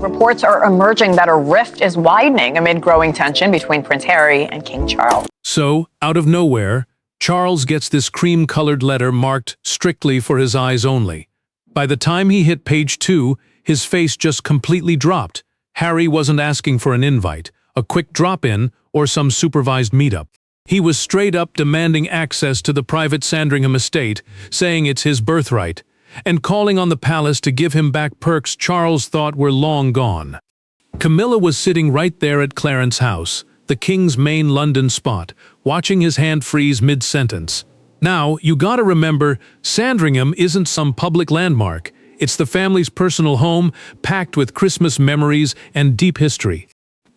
Reports are emerging that a rift is widening amid growing tension between Prince Harry and King Charles. So, out of nowhere, Charles gets this cream-colored letter marked strictly for his eyes only. By the time he hit page 2, his face just completely dropped. Harry wasn't asking for an invite, a quick drop-in, or some supervised meetup. He was straight up demanding access to the private Sandringham estate, saying it's his birthright, and calling on the palace to give him back perks Charles thought were long gone. Camilla was sitting right there at Clarence's house, the king's main London spot, watching his hand freeze mid-sentence. Now, you gotta remember, Sandringham isn't some public landmark. It's the family's personal home, packed with Christmas memories and deep history.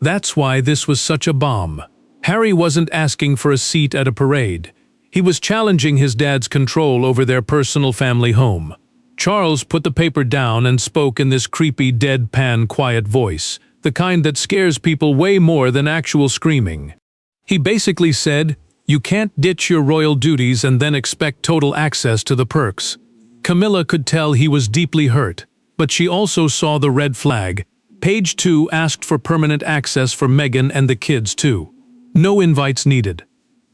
That's why this was such a bomb. Harry wasn't asking for a seat at a parade. He was challenging his dad's control over their personal family home. Charles put the paper down and spoke in this creepy, deadpan, quiet voice, the kind that scares people way more than actual screaming. He basically said, "You can't ditch your royal duties and then expect total access to the perks." Camilla could tell he was deeply hurt, but she also saw the red flag. Page 2 asked for permanent access for Meghan and the kids too. No invites needed.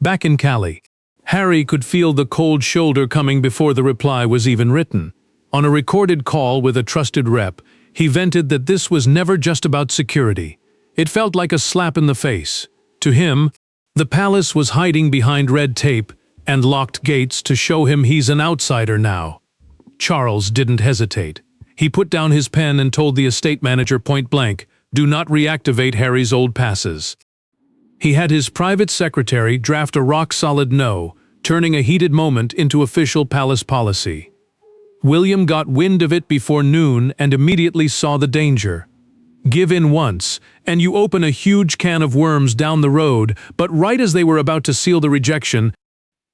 Back in Calais, Harry could feel the cold shoulder coming before the reply was even written. On a recorded call with a trusted rep, he vented that this was never just about security. It felt like a slap in the face. To him, the palace was hiding behind red tape and locked gates to show him he's an outsider now. Charles didn't hesitate. He put down his pen and told the estate manager point blank, "Do not reactivate Harry's old passes." He had his private secretary draft a rock-solid no, turning a heated moment into official palace policy. William got wind of it before noon and immediately saw the danger. Give in once, and you open a huge can of worms down the road, but right as they were about to seal the rejection,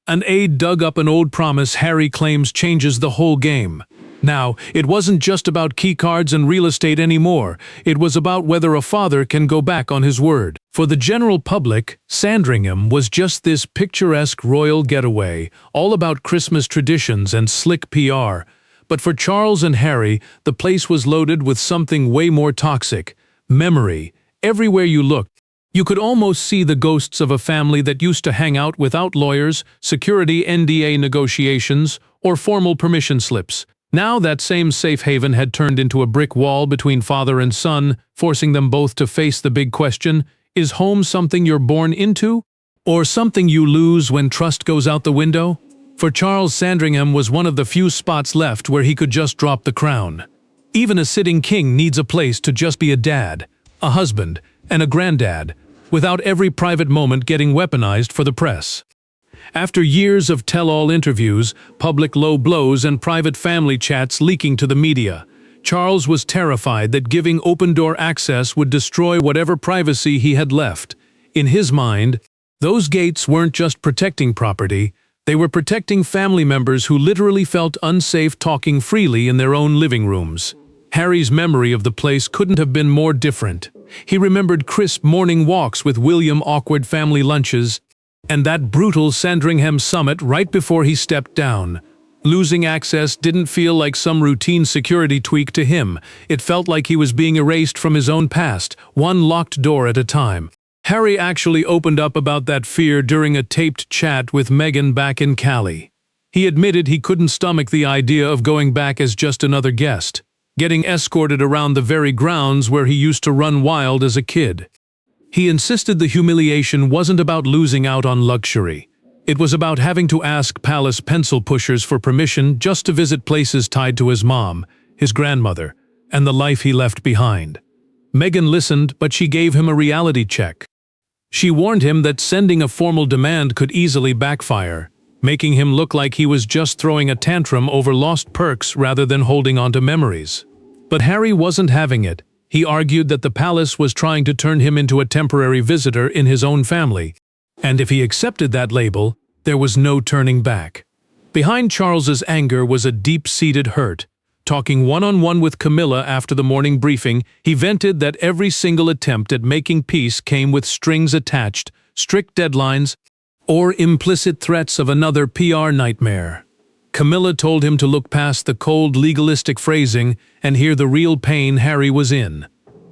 an aide dug up an old promise Harry claims changes the whole game. Now, it wasn't just about keycards and real estate anymore. It was about whether a father can go back on his word. For the general public, Sandringham was just this picturesque royal getaway, all about Christmas traditions and slick PR. But for Charles and Harry, the place was loaded with something way more toxic: memory. Everywhere you looked, you could almost see the ghosts of a family that used to hang out without lawyers, security NDA negotiations, or formal permission slips. Now that same safe haven had turned into a brick wall between father and son, forcing them both to face the big question: is home something you're born into, or something you lose when trust goes out the window? For Charles, Sandringham was one of the few spots left where he could just drop the crown. Even a sitting king needs a place to just be a dad, a husband, and a granddad, without every private moment getting weaponized for the press. After years of tell-all interviews, public low blows, and private family chats leaking to the media, Charles was terrified that giving open-door access would destroy whatever privacy he had left. In his mind, those gates weren't just protecting property, they were protecting family members who literally felt unsafe talking freely in their own living rooms. Harry's memory of the place couldn't have been more different. He remembered crisp morning walks with William, awkward family lunches, and that brutal Sandringham summit right before he stepped down. Losing access didn't feel like some routine security tweak to him. It felt like he was being erased from his own past, one locked door at a time. Harry actually opened up about that fear during a taped chat with Meghan back in Calais. He admitted he couldn't stomach the idea of going back as just another guest, getting escorted around the very grounds where he used to run wild as a kid. He insisted the humiliation wasn't about losing out on luxury. It was about having to ask palace pencil pushers for permission just to visit places tied to his mom, his grandmother, and the life he left behind. Meghan listened, but she gave him a reality check. She warned him that sending a formal demand could easily backfire, making him look like he was just throwing a tantrum over lost perks rather than holding on to memories. But Harry wasn't having it. He argued that the palace was trying to turn him into a temporary visitor in his own family, and if he accepted that label, there was no turning back. Behind Charles's anger was a deep-seated hurt. Talking one-on-one with Camilla after the morning briefing, he vented that every single attempt at making peace came with strings attached, strict deadlines, or implicit threats of another PR nightmare. Camilla told him to look past the cold legalistic phrasing and hear the real pain Harry was in.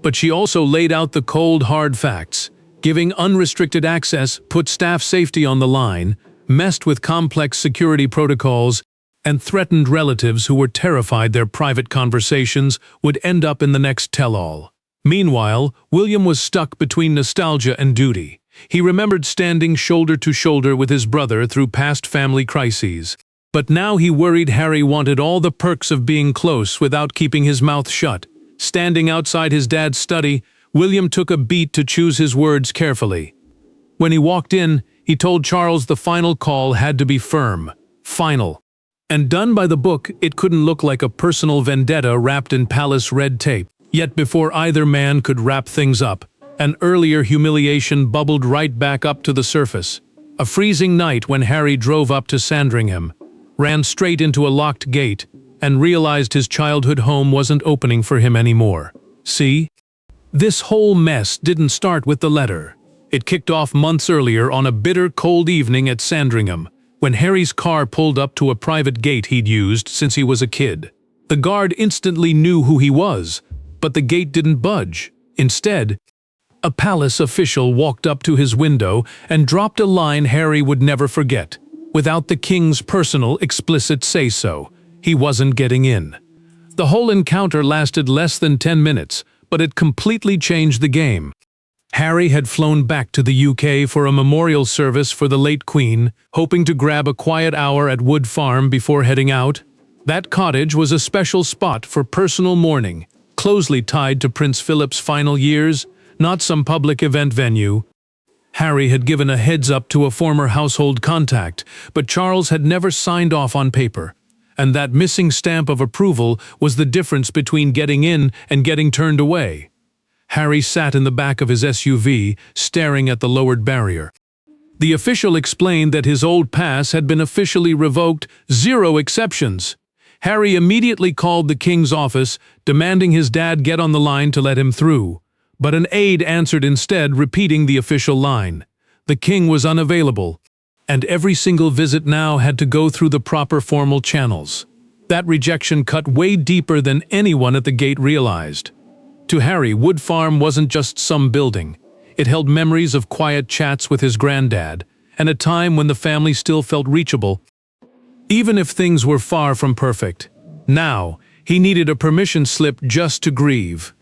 But she also laid out the cold, hard facts. Giving unrestricted access put staff safety on the line, messed with complex security protocols, and threatened relatives who were terrified their private conversations would end up in the next tell-all. Meanwhile, William was stuck between nostalgia and duty. He remembered standing shoulder to shoulder with his brother through past family crises. But now he worried Harry wanted all the perks of being close without keeping his mouth shut. Standing outside his dad's study, William took a beat to choose his words carefully. When he walked in, he told Charles the final call had to be firm, final. And done by the book, it couldn't look like a personal vendetta wrapped in palace red tape. Yet before either man could wrap things up, an earlier humiliation bubbled right back up to the surface. A freezing night when Harry drove up to Sandringham, ran straight into a locked gate, and realized his childhood home wasn't opening for him anymore. See? This whole mess didn't start with the letter. It kicked off months earlier on a bitter, cold evening at Sandringham, when Harry's car pulled up to a private gate he'd used since he was a kid. The guard instantly knew who he was, but the gate didn't budge. Instead, a palace official walked up to his window and dropped a line Harry would never forget. Without the king's personal, explicit say-so, he wasn't getting in. The whole encounter lasted less than 10 minutes, but it completely changed the game. Harry had flown back to the UK for a memorial service for the late Queen, hoping to grab a quiet hour at Wood Farm before heading out. That cottage was a special spot for personal mourning, closely tied to Prince Philip's final years, not some public event venue. Harry had given a heads-up to a former household contact, but Charles had never signed off on paper. And that missing stamp of approval was the difference between getting in and getting turned away. Harry sat in the back of his SUV, staring at the lowered barrier. The official explained that his old pass had been officially revoked, 0 exceptions. Harry immediately called the king's office, demanding his dad get on the line to let him through. But an aide answered instead, repeating the official line. The king was unavailable, and every single visit now had to go through the proper formal channels. That rejection cut way deeper than anyone at the gate realized. To Harry, Wood Farm wasn't just some building. It held memories of quiet chats with his granddad, and a time when the family still felt reachable, even if things were far from perfect. Now, he needed a permission slip just to grieve.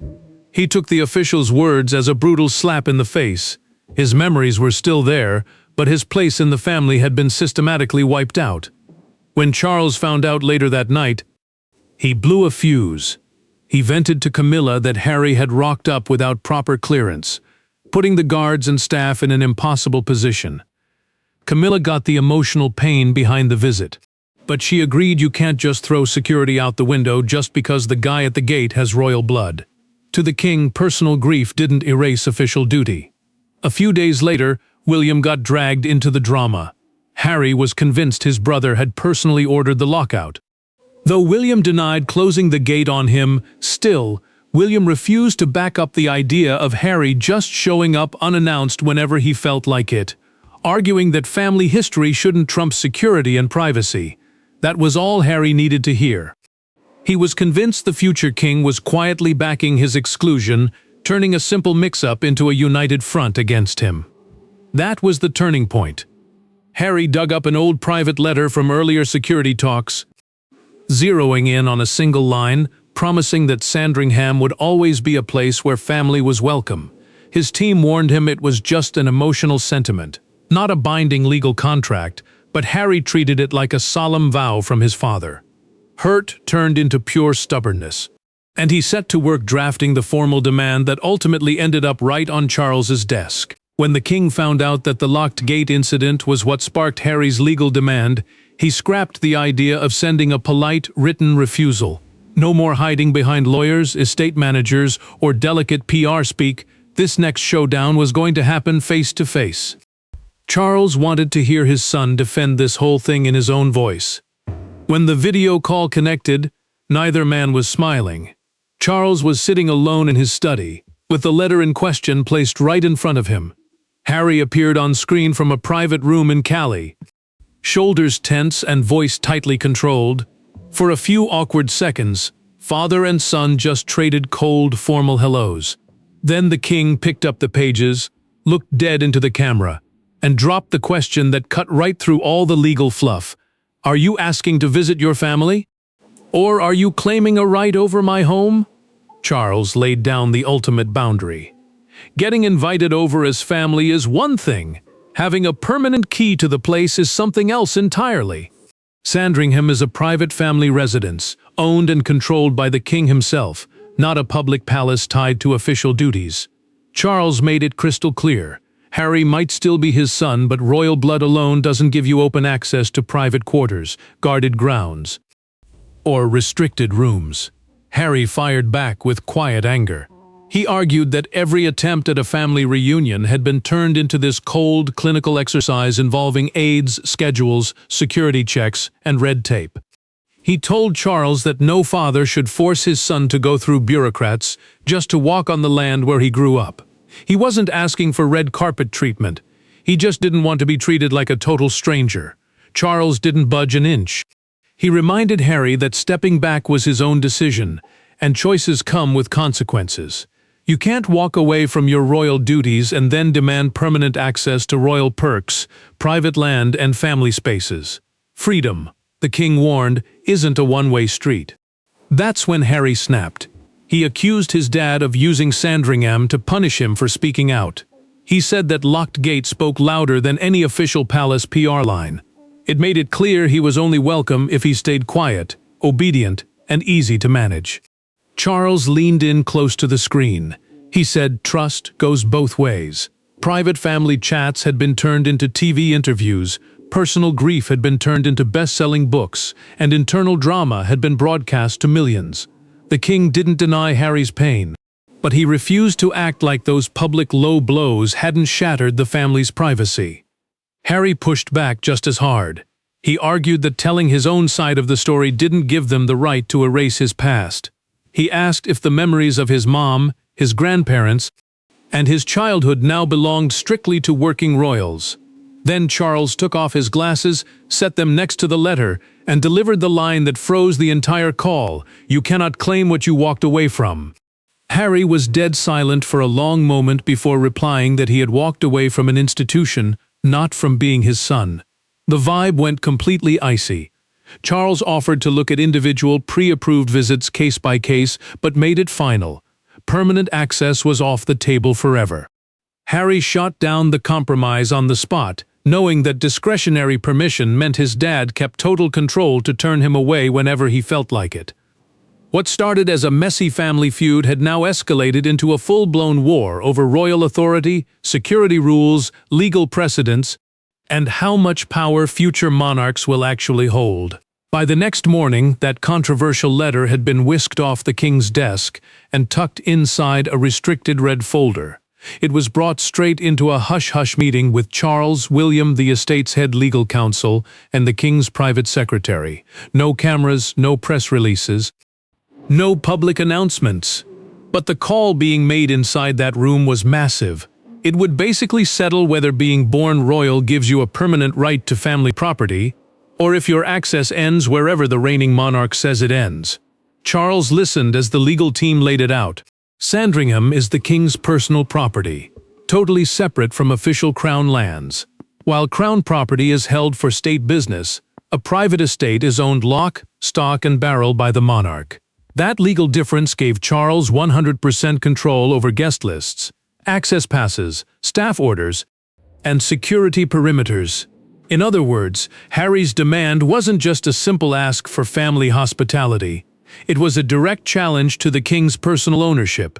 He took the official's words as a brutal slap in the face. His memories were still there, but his place in the family had been systematically wiped out. When Charles found out later that night, he blew a fuse. He vented to Camilla that Harry had rocked up without proper clearance, putting the guards and staff in an impossible position. Camilla got the emotional pain behind the visit, but she agreed you can't just throw security out the window just because the guy at the gate has royal blood. To the king, personal grief didn't erase official duty. A few days later, William got dragged into the drama. Harry was convinced his brother had personally ordered the lockout. Though William denied closing the gate on him, still, William refused to back up the idea of Harry just showing up unannounced whenever he felt like it, arguing that family history shouldn't trump security and privacy. That was all Harry needed to hear. He was convinced the future king was quietly backing his exclusion, turning a simple mix-up into a united front against him. That was the turning point. Harry dug up an old private letter from earlier security talks, zeroing in on a single line, promising that Sandringham would always be a place where family was welcome. His team warned him it was just an emotional sentiment, not a binding legal contract, but Harry treated it like a solemn vow from his father. Hurt turned into pure stubbornness, and he set to work drafting the formal demand that ultimately ended up right on Charles's desk. When the king found out that the locked gate incident was what sparked Harry's legal demand, he scrapped the idea of sending a polite, written refusal. No more hiding behind lawyers, estate managers, or delicate PR speak. This next showdown was going to happen face to face. Charles wanted to hear his son defend this whole thing in his own voice. When the video call connected, neither man was smiling. Charles was sitting alone in his study, with the letter in question placed right in front of him. Harry appeared on screen from a private room in Cali, shoulders tense and voice tightly controlled. For a few awkward seconds, father and son just traded cold, formal hellos. Then the king picked up the pages, looked dead into the camera, and dropped the question that cut right through all the legal fluff. Are you asking to visit your family? Or are you claiming a right over my home? Charles laid down the ultimate boundary. Getting invited over as family is one thing. Having a permanent key to the place is something else entirely. Sandringham is a private family residence, owned and controlled by the king himself, not a public palace tied to official duties. Charles made it crystal clear. Harry might still be his son, but royal blood alone doesn't give you open access to private quarters, guarded grounds, or restricted rooms. Harry fired back with quiet anger. He argued that every attempt at a family reunion had been turned into this cold, clinical exercise involving aides, schedules, security checks, and red tape. He told Charles that no father should force his son to go through bureaucrats just to walk on the land where he grew up. He wasn't asking for red carpet treatment. He just didn't want to be treated like a total stranger. Charles didn't budge an inch. He reminded Harry that stepping back was his own decision, and choices come with consequences. You can't walk away from your royal duties and then demand permanent access to royal perks, private land, and family spaces. Freedom, the king warned, isn't a one-way street. That's when Harry snapped. He accused his dad of using Sandringham to punish him for speaking out. He said that locked gates spoke louder than any official palace PR line. It made it clear he was only welcome if he stayed quiet, obedient, and easy to manage. Charles leaned in close to the screen. He said trust goes both ways. Private family chats had been turned into TV interviews, personal grief had been turned into best-selling books, and internal drama had been broadcast to millions. The king didn't deny Harry's pain, but he refused to act like those public low blows hadn't shattered the family's privacy. Harry pushed back just as hard. He argued that telling his own side of the story didn't give them the right to erase his past. He asked if the memories of his mom, his grandparents, and his childhood now belonged strictly to working royals. Then Charles took off his glasses, set them next to the letter, and delivered the line that froze the entire call: "You cannot claim what you walked away from." Harry was dead silent for a long moment before replying that he had walked away from an institution, not from being his son. The vibe went completely icy. Charles offered to look at individual pre-approved visits case by case, but made it final. Permanent access was off the table forever. Harry shot down the compromise on the spot, knowing that discretionary permission meant his dad kept total control to turn him away whenever he felt like it. What started as a messy family feud had now escalated into a full-blown war over royal authority, security rules, legal precedents, and how much power future monarchs will actually hold. By the next morning, that controversial letter had been whisked off the king's desk and tucked inside a restricted red folder. It was brought straight into a hush-hush meeting with Charles, William, the estate's head legal counsel, and the king's private secretary. No cameras, no press releases, no public announcements. But the call being made inside that room was massive. It would basically settle whether being born royal gives you a permanent right to family property, or if your access ends wherever the reigning monarch says it ends. Charles listened as the legal team laid it out. Sandringham is the king's personal property, totally separate from official crown lands. While crown property is held for state business, a private estate is owned lock, stock, and barrel by the monarch. That legal difference gave Charles 100% control over guest lists, access passes, staff orders, and security perimeters. In other words, Harry's demand wasn't just a simple ask for family hospitality. It was a direct challenge to the king's personal ownership.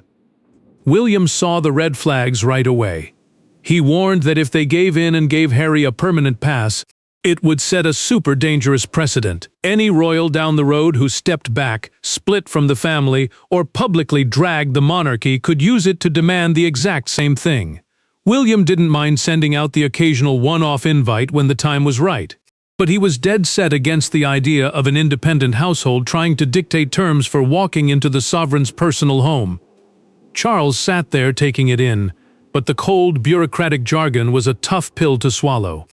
William saw the red flags right away. He warned that if they gave in and gave Harry a permanent pass, it would set a super dangerous precedent. Any royal down the road who stepped back, split from the family, or publicly dragged the monarchy could use it to demand the exact same thing. William didn't mind sending out the occasional one-off invite when the time was right. But he was dead set against the idea of an independent household trying to dictate terms for walking into the sovereign's personal home. Charles sat there taking it in, but the cold, bureaucratic jargon was a tough pill to swallow.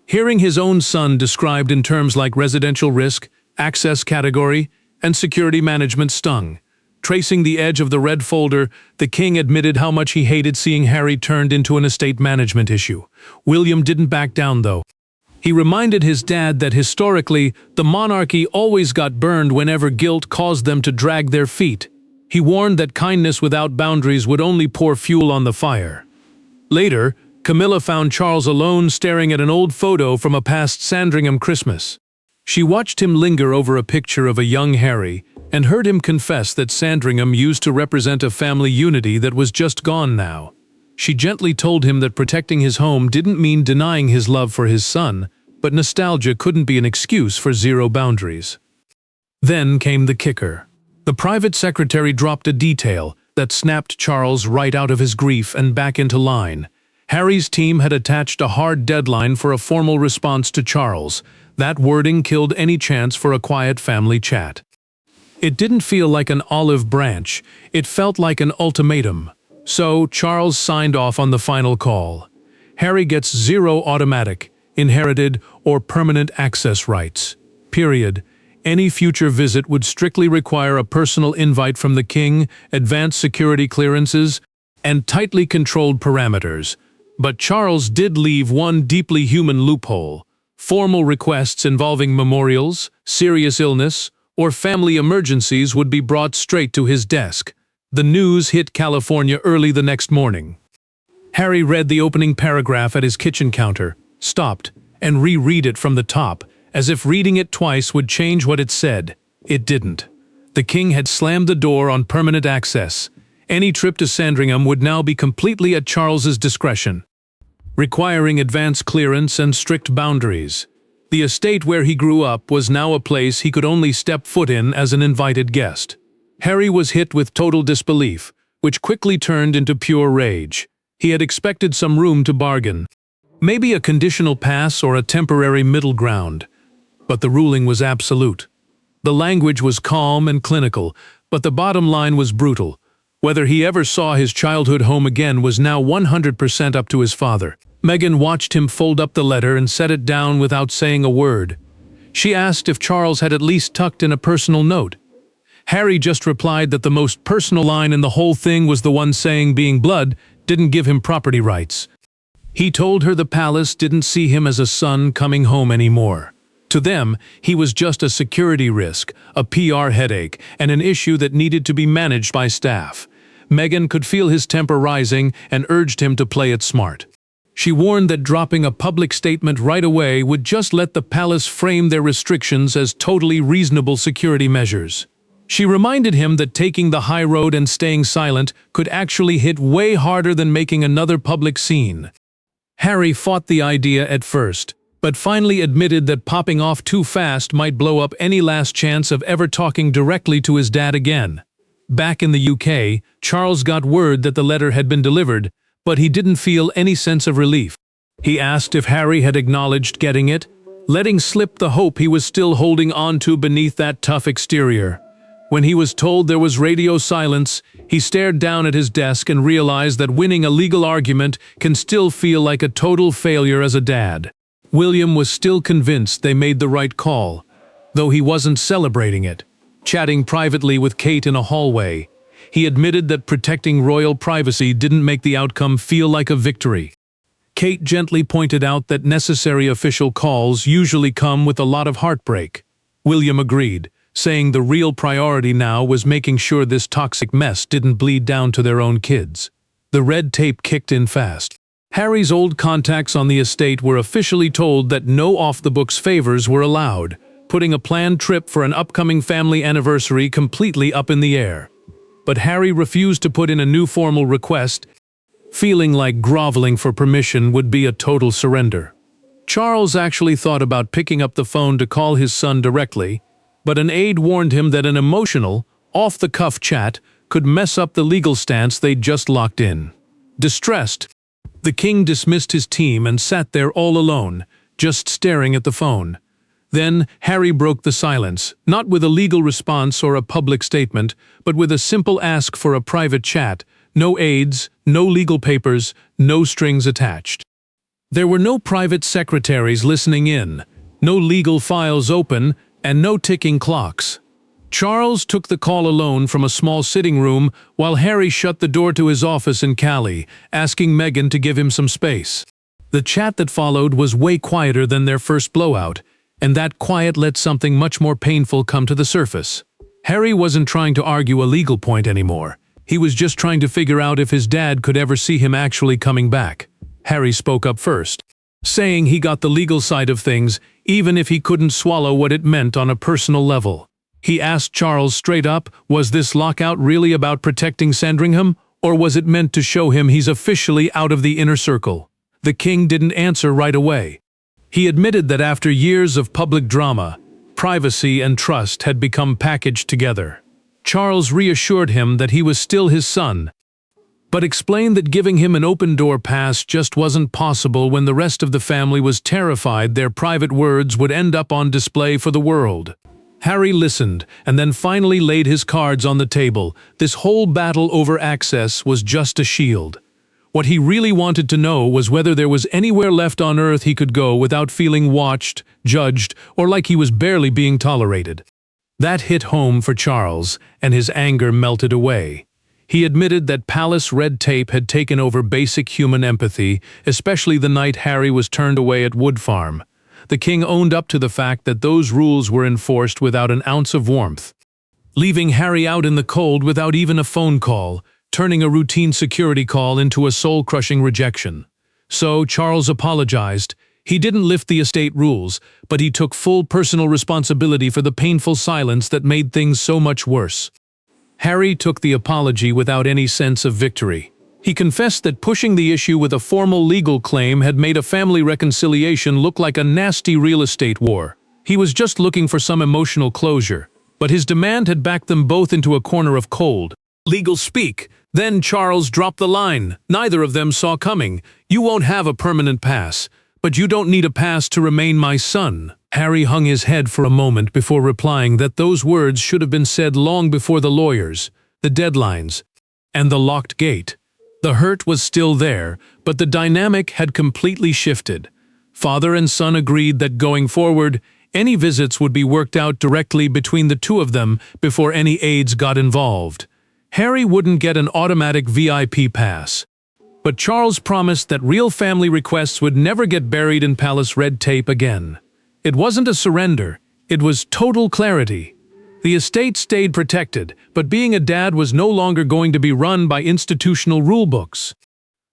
Hearing his own son described in terms like residential risk, access category, and security management stung. Tracing the edge of the red folder, the king admitted how much he hated seeing Harry turned into an estate management issue. William didn't back down, though. He reminded his dad that historically, the monarchy always got burned whenever guilt caused them to drag their feet. He warned that kindness without boundaries would only pour fuel on the fire. Later, Camilla found Charles alone staring at an old photo from a past Sandringham Christmas. She watched him linger over a picture of a young Harry and heard him confess that Sandringham used to represent a family unity that was just gone now. She gently told him that protecting his home didn't mean denying his love for his son, but nostalgia couldn't be an excuse for zero boundaries. Then came the kicker. The private secretary dropped a detail that snapped Charles right out of his grief and back into line. Harry's team had attached a hard deadline for a formal response to Charles. That wording killed any chance for a quiet family chat. It didn't feel like an olive branch, it felt like an ultimatum. So Charles signed off on the final call. Harry gets 0 automatic, inherited, or permanent access rights. Period. Any future visit would strictly require a personal invite from the king, advanced security clearances, and tightly controlled parameters. But Charles did leave one deeply human loophole: formal requests involving memorials, serious illness, or family emergencies would be brought straight to his desk. The news hit California early the next morning. Harry read the opening paragraph at his kitchen counter, stopped, and reread it from the top, as if reading it twice would change what it said. It didn't. The king had slammed the door on permanent access. Any trip to Sandringham would now be completely at Charles's discretion, requiring advance clearance and strict boundaries. The estate where he grew up was now a place he could only step foot in as an invited guest. Harry was hit with total disbelief, which quickly turned into pure rage. He had expected some room to bargain, maybe a conditional pass or a temporary middle ground. But the ruling was absolute. The language was calm and clinical, but the bottom line was brutal. Whether he ever saw his childhood home again was now 100% up to his father. Meghan watched him fold up the letter and set it down without saying a word. She asked if Charles had at least tucked in a personal note. Harry just replied that the most personal line in the whole thing was the one saying being blood didn't give him property rights. He told her the palace didn't see him as a son coming home anymore. To them, he was just a security risk, a PR headache, and an issue that needed to be managed by staff. Meghan could feel his temper rising and urged him to play it smart. She warned that dropping a public statement right away would just let the palace frame their restrictions as totally reasonable security measures. She reminded him that taking the high road and staying silent could actually hit way harder than making another public scene. Harry fought the idea at first, but finally admitted that popping off too fast might blow up any last chance of ever talking directly to his dad again. Back in the UK, Charles got word that the letter had been delivered, but he didn't feel any sense of relief. He asked if Harry had acknowledged getting it, letting slip the hope he was still holding on to beneath that tough exterior. When he was told there was radio silence, he stared down at his desk and realized that winning a legal argument can still feel like a total failure as a dad. William was still convinced they made the right call, though he wasn't celebrating it. Chatting privately with Kate in a hallway, he admitted that protecting royal privacy didn't make the outcome feel like a victory. Kate gently pointed out that necessary official calls usually come with a lot of heartbreak. William agreed, saying the real priority now was making sure this toxic mess didn't bleed down to their own kids. The red tape kicked in fast. Harry's old contacts on the estate were officially told that no off-the-books favors were allowed, putting a planned trip for an upcoming family anniversary completely up in the air. But Harry refused to put in a new formal request, feeling like groveling for permission would be a total surrender. Charles actually thought about picking up the phone to call his son directly, but an aide warned him that an emotional, off-the-cuff chat could mess up the legal stance they'd just locked in. Distressed, the king dismissed his team and sat there all alone, just staring at the phone. Then Harry broke the silence, not with a legal response or a public statement, but with a simple ask for a private chat. No aides, no legal papers, no strings attached. There were no private secretaries listening in, no legal files open, and no ticking clocks. Charles took the call alone from a small sitting room while Harry shut the door to his office in Cali, asking Meghan to give him some space. The chat that followed was way quieter than their first blowout, and that quiet let something much more painful come to the surface. Harry wasn't trying to argue a legal point anymore. He was just trying to figure out if his dad could ever see him actually coming back. Harry spoke up first, saying he got the legal side of things, even if he couldn't swallow what it meant on a personal level. He asked Charles straight up, was this lockout really about protecting Sandringham, or was it meant to show him he's officially out of the inner circle? The king didn't answer right away. He admitted that after years of public drama, privacy and trust had become packaged together. Charles reassured him that he was still his son, but explained that giving him an open-door pass just wasn't possible when the rest of the family was terrified their private words would end up on display for the world. Harry listened, and then finally laid his cards on the table. This whole battle over access was just a shield. What he really wanted to know was whether there was anywhere left on Earth he could go without feeling watched, judged, or like he was barely being tolerated. That hit home for Charles, and his anger melted away. He admitted that palace red tape had taken over basic human empathy, especially the night Harry was turned away at Wood Farm. The king owned up to the fact that those rules were enforced without an ounce of warmth, leaving Harry out in the cold without even a phone call, turning a routine security call into a soul-crushing rejection. So Charles apologized. He didn't lift the estate rules, but he took full personal responsibility for the painful silence that made things so much worse. Harry took the apology without any sense of victory. He confessed that pushing the issue with a formal legal claim had made a family reconciliation look like a nasty real estate war. He was just looking for some emotional closure, but his demand had backed them both into a corner of cold, legal speak. Then Charles dropped the line neither of them saw coming. You won't have a permanent pass, but you don't need a pass to remain my son. Harry hung his head for a moment before replying that those words should have been said long before the lawyers, the deadlines, and the locked gate. The hurt was still there, but the dynamic had completely shifted. Father and son agreed that going forward, any visits would be worked out directly between the two of them before any aides got involved. Harry wouldn't get an automatic VIP pass, but Charles promised that real family requests would never get buried in palace red tape again. It wasn't a surrender, it was total clarity. The estate stayed protected, but being a dad was no longer going to be run by institutional rulebooks.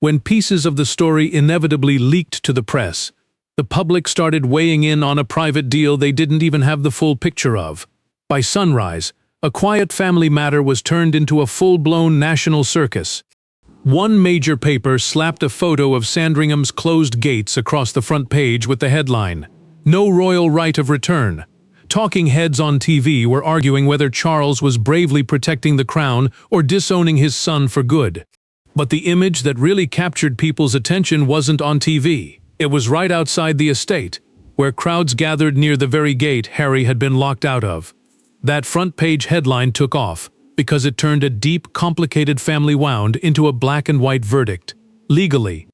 When pieces of the story inevitably leaked to the press, the public started weighing in on a private deal they didn't even have the full picture of. By sunrise, a quiet family matter was turned into a full-blown national circus. One major paper slapped a photo of Sandringham's closed gates across the front page with the headline, "No royal right of return." Talking heads on TV were arguing whether Charles was bravely protecting the crown or disowning his son for good. But the image that really captured people's attention wasn't on TV. It was right outside the estate, where crowds gathered near the very gate Harry had been locked out of. That front-page headline took off because it turned a deep, complicated family wound into a black-and-white verdict. Legally,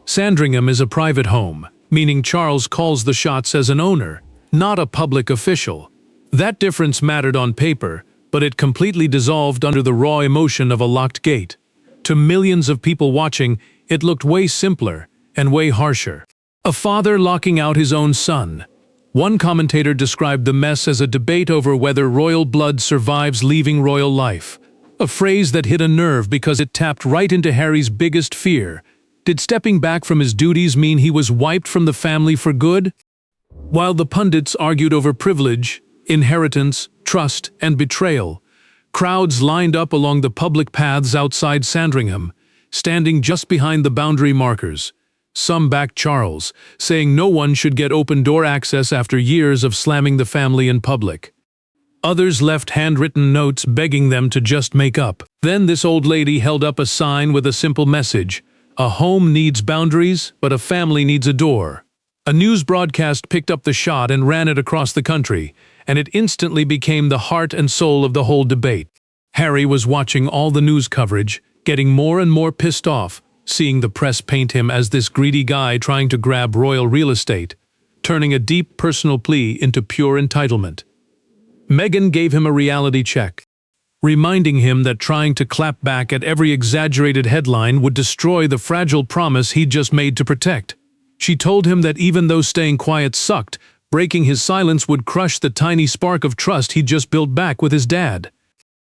Sandringham is a private home, meaning Charles calls the shots as an owner, not a public official. That difference mattered on paper, but it completely dissolved under the raw emotion of a locked gate. To millions of people watching, it looked way simpler and way harsher. A father locking out his own son. One commentator described the mess as a debate over whether royal blood survives leaving royal life. A phrase that hit a nerve because it tapped right into Harry's biggest fear. Did stepping back from his duties mean he was wiped from the family for good? While the pundits argued over privilege, inheritance, trust, and betrayal, crowds lined up along the public paths outside Sandringham, standing just behind the boundary markers. Some backed Charles, saying no one should get open-door access after years of slamming the family in public. Others left handwritten notes begging them to just make up. Then this old lady held up a sign with a simple message, "A home needs boundaries, but a family needs a door." A news broadcast picked up the shot and ran it across the country, and it instantly became the heart and soul of the whole debate. Harry was watching all the news coverage, getting more and more pissed off, seeing the press paint him as this greedy guy trying to grab royal real estate, turning a deep personal plea into pure entitlement. Meghan gave him a reality check, reminding him that trying to clap back at every exaggerated headline would destroy the fragile promise he'd just made to protect. She told him that even though staying quiet sucked, breaking his silence would crush the tiny spark of trust he'd just built back with his dad.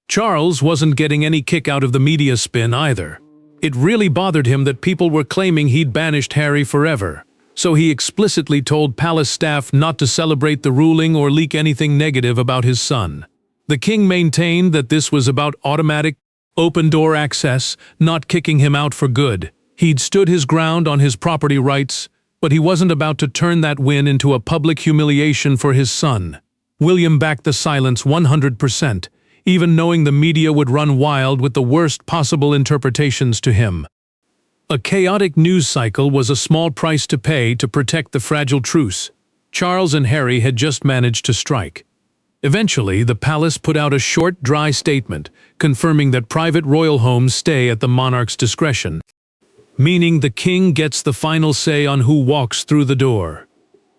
Charles wasn't getting any kick out of the media spin either. It really bothered him that people were claiming he'd banished Harry forever, so he explicitly told palace staff not to celebrate the ruling or leak anything negative about his son. The king maintained that this was about automatic, open-door access, not kicking him out for good. He'd stood his ground on his property rights, but he wasn't about to turn that win into a public humiliation for his son. William backed the silence 100%, even knowing the media would run wild with the worst possible interpretations to him. A chaotic news cycle was a small price to pay to protect the fragile truce Charles and Harry had just managed to strike. Eventually, the palace put out a short, dry statement confirming that private royal homes stay at the monarch's discretion, meaning the king gets the final say on who walks through the door.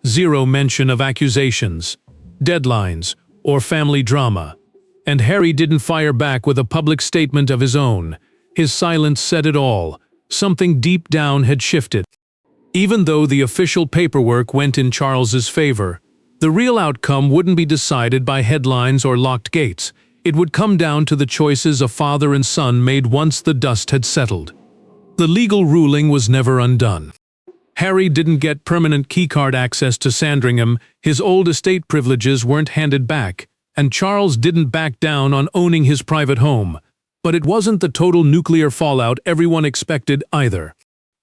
Zero mention of accusations, deadlines, or family drama. And Harry didn't fire back with a public statement of his own. His silence said it all. Something deep down had shifted. Even though the official paperwork went in Charles's favor, the real outcome wouldn't be decided by headlines or locked gates. It would come down to the choices a father and son made once the dust had settled. The legal ruling was never undone. Harry didn't get permanent keycard access to Sandringham, his old estate privileges weren't handed back, and Charles didn't back down on owning his private home. But it wasn't the total nuclear fallout everyone expected either.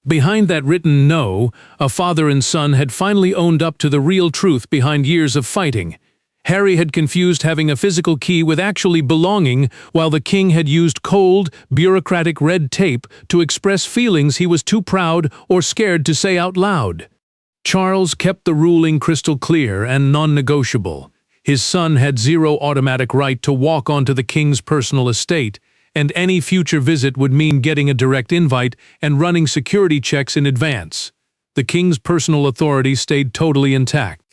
Behind that written no, a father and son had finally owned up to the real truth behind years of fighting. Harry had confused having a physical key with actually belonging, while the king had used cold, bureaucratic red tape to express feelings he was too proud or scared to say out loud. Charles kept the ruling crystal clear and non-negotiable. His son had zero automatic right to walk onto the king's personal estate, and any future visit would mean getting a direct invite and running security checks in advance. The king's personal authority stayed totally intact.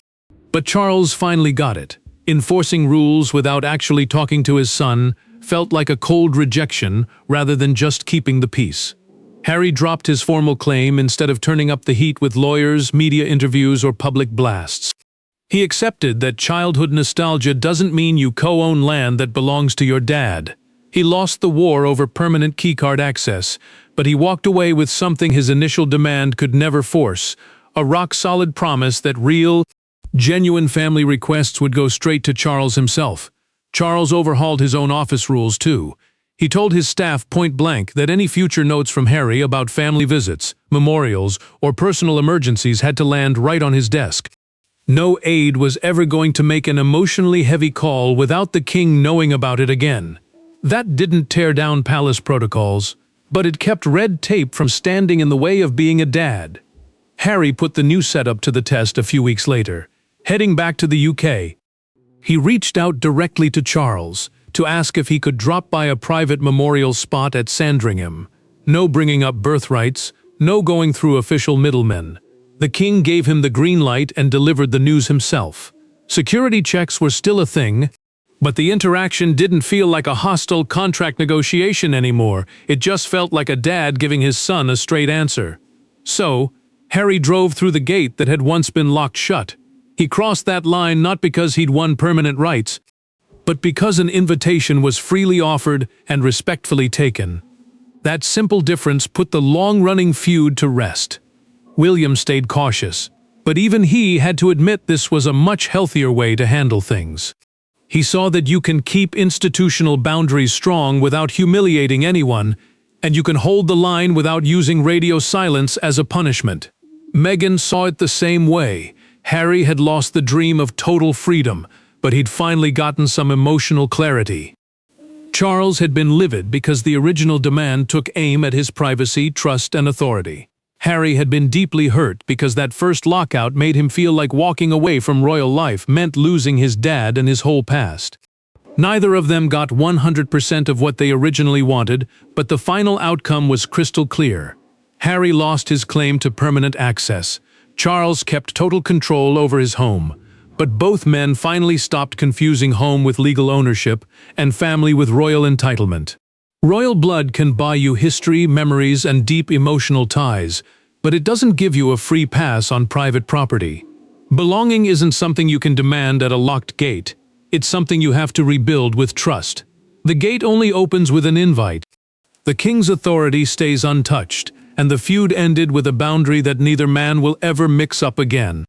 But Charles finally got it. Enforcing rules without actually talking to his son felt like a cold rejection rather than just keeping the peace. Harry dropped his formal claim instead of turning up the heat with lawyers, media interviews, or public blasts. He accepted that childhood nostalgia doesn't mean you co-own land that belongs to your dad. He lost the war over permanent keycard access, but he walked away with something his initial demand could never force, a rock-solid promise that real, genuine family requests would go straight to Charles himself. Charles overhauled his own office rules too. He told his staff point-blank that any future notes from Harry about family visits, memorials, or personal emergencies had to land right on his desk. No aide was ever going to make an emotionally heavy call without the king knowing about it again. That didn't tear down palace protocols, but it kept red tape from standing in the way of being a dad. Harry put the new setup to the test a few weeks later. Heading back to the UK, he reached out directly to Charles to ask if he could drop by a private memorial spot at Sandringham. No bringing up birthrights, no going through official middlemen. The king gave him the green light and delivered the news himself. Security checks were still a thing, but the interaction didn't feel like a hostile contract negotiation anymore. It just felt like a dad giving his son a straight answer. So, Harry drove through the gate that had once been locked shut. He crossed that line not because he'd won permanent rights, but because an invitation was freely offered and respectfully taken. That simple difference put the long-running feud to rest. William stayed cautious, but even he had to admit this was a much healthier way to handle things. He saw that you can keep institutional boundaries strong without humiliating anyone, and you can hold the line without using radio silence as a punishment. Meghan saw it the same way. Harry had lost the dream of total freedom, but he'd finally gotten some emotional clarity. Charles had been livid because the original demand took aim at his privacy, trust, and authority. Harry had been deeply hurt because that first lockout made him feel like walking away from royal life meant losing his dad and his whole past. Neither of them got 100% of what they originally wanted, but the final outcome was crystal clear. Harry lost his claim to permanent access. Charles kept total control over his home. But both men finally stopped confusing home with legal ownership and family with royal entitlement. Royal blood can buy you history, memories, and deep emotional ties, but it doesn't give you a free pass on private property. Belonging isn't something you can demand at a locked gate. It's something you have to rebuild with trust. The gate only opens with an invite. The king's authority stays untouched, and the feud ended with a boundary that neither man will ever mix up again.